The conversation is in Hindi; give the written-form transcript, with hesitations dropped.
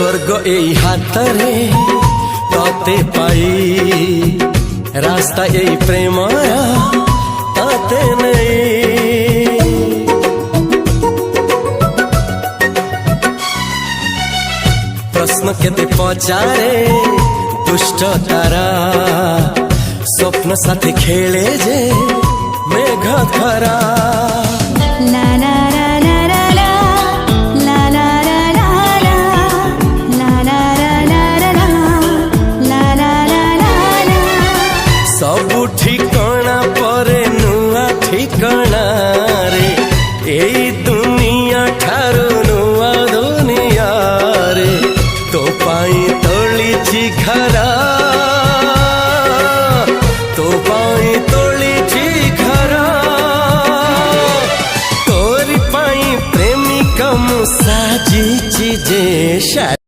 स्वर्ग এই হাতরে তাতে পাই রাস্তা এই প্রেমায়া তাতে নেই প্রশ্ন কেতে পচারে দুষ্ট তারা স্বপ্ন সাথে খেলে যে মেঘ ধরা सबु ठिकाना परे नुआ ठिकाना रे एई दुनिया ठारू नुआ दुनिया रे तो पाई तोलिछि घरा तो पाई तोलिछि घरा तोरी पाई प्रेमिका मु साजिछि जे